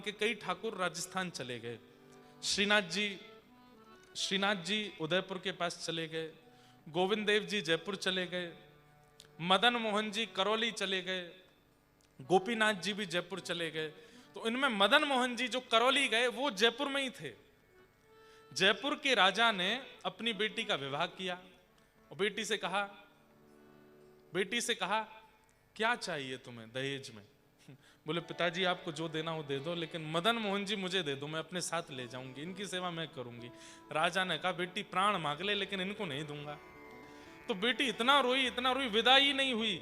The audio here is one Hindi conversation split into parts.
के कई ठाकुर राजस्थान चले गए। श्रीनाथ जी उदयपुर के पास चले गए, गोविंद देव जी जयपुर चले गए, मदन मोहन जी करौली चले गए, गोपीनाथ जी भी जयपुर चले गए। तो इनमें मदन मोहन जी जो करौली गए वो जयपुर में ही थे। जयपुर के राजा ने अपनी बेटी का विवाह किया और बेटी से कहा क्या चाहिए तुम्हें दहेज में? बोले पिताजी आपको जो देना हो दे दो, लेकिन मदन मोहन जी मुझे दे दो, मैं अपने साथ ले जाऊंगी, इनकी सेवा मैं करूंगी। राजा ने कहा बेटी प्राण मांग ले लेकिन इनको नहीं दूंगा। तो बेटी इतना रोई, विदा ही नहीं हुई।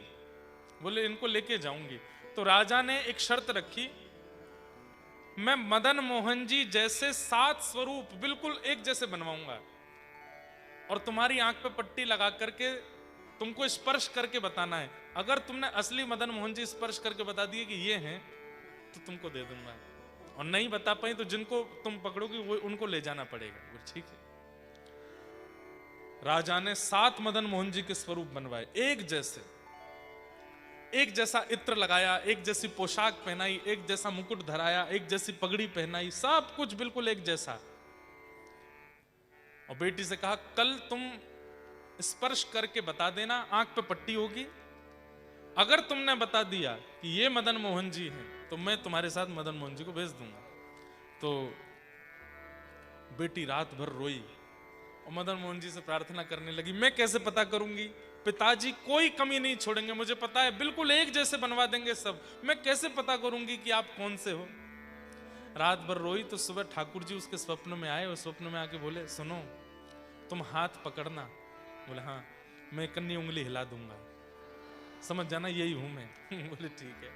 बोले इनको लेके जाऊंगी। तो राजा ने एक शर्त रखी, मैं मदन मोहन जी जैसे 7 स्वरूप बिल्कुल एक जैसे बनवाऊंगा और तुम्हारी आंख पे पट्टी लगा करके तुमको स्पर्श करके बताना है। अगर तुमने असली मदन मोहन जी स्पर्श करके बता दिए कि ये हैं तो तुमको दे दूंगा, और नहीं बता पाई तो जिनको तुम पकड़ोगे वो उनको ले जाना पड़ेगा। ठीक है। राजा ने 7 मदन मोहन जी के स्वरूप बनवाए, एक जैसा इत्र लगाया, एक जैसी पोशाक पहनाई, एक जैसा मुकुट धराया, एक जैसी पगड़ी पहनाई, सब कुछ बिल्कुल एक जैसा। और बेटी से कहा कल तुम स्पर्श करके बता देना, आंख पे पट्टी होगी, अगर तुमने बता दिया कि ये मदन मोहन जी हैं तो मैं तुम्हारे साथ मदन मोहन जी को भेज दूंगा। तो बेटी रात भर रोई और मदन मोहन जी से प्रार्थना करने लगी, मैं कैसे पता करूंगी, पिताजी कोई कमी नहीं छोड़ेंगे, मुझे पता है बिल्कुल एक जैसे बनवा देंगे सब, मैं कैसे पता करूंगी कि आप कौन से हो। रात भर रोई तो सुबह ठाकुर जी उसके स्वप्न में आए और स्वप्न में आके बोले सुनो तुम हाथ पकड़ना। बोले हाँ, मैं कन्नी उंगली हिला दूंगा, समझ जाना यही हूं मैं। बोले ठीक है।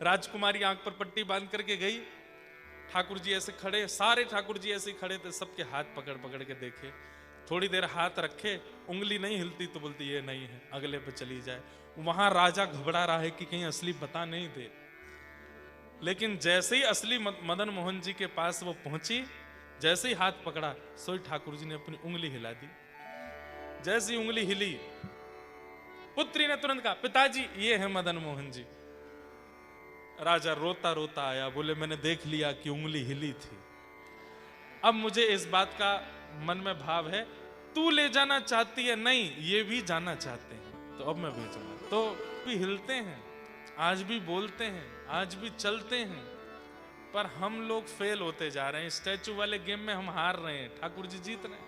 राजकुमारी आंख पर पट्टी बांध करके गई, ठाकुर जी ऐसे खड़े, सारे ठाकुर जी ऐसे खड़े थे, सबके हाथ पकड़ पकड़ के देखे, थोड़ी देर हाथ रखे, उंगली नहीं हिलती तो बोलती ये नहीं है, अगले पे चली जाए। वहां राजा घबरा रहा है कि कहीं असली बता नहीं दे, लेकिन जैसे ही असली मदन मोहन जी के पास वो पहुंची, जैसे ही हाथ पकड़ा सोई ठाकुर जी ने अपनी उंगली हिला दी। जैसी उंगली हिली, पुत्री ने तुरंत कहा पिताजी ये है मदन मोहन जी। राजा रोता रोता आया, बोले मैंने देख लिया कि उंगली हिली थी, अब मुझे इस बात का मन में भाव है, तू ले जाना चाहती है, नहीं ये भी जाना चाहते हैं, तो अब मैं भेजूंगा। तो भी हिलते हैं, आज भी बोलते हैं, आज भी चलते हैं, पर हम लोग फेल होते जा रहे हैं। स्टैचू वाले गेम में हम हार रहे हैं, ठाकुर जी जीत रहे हैं।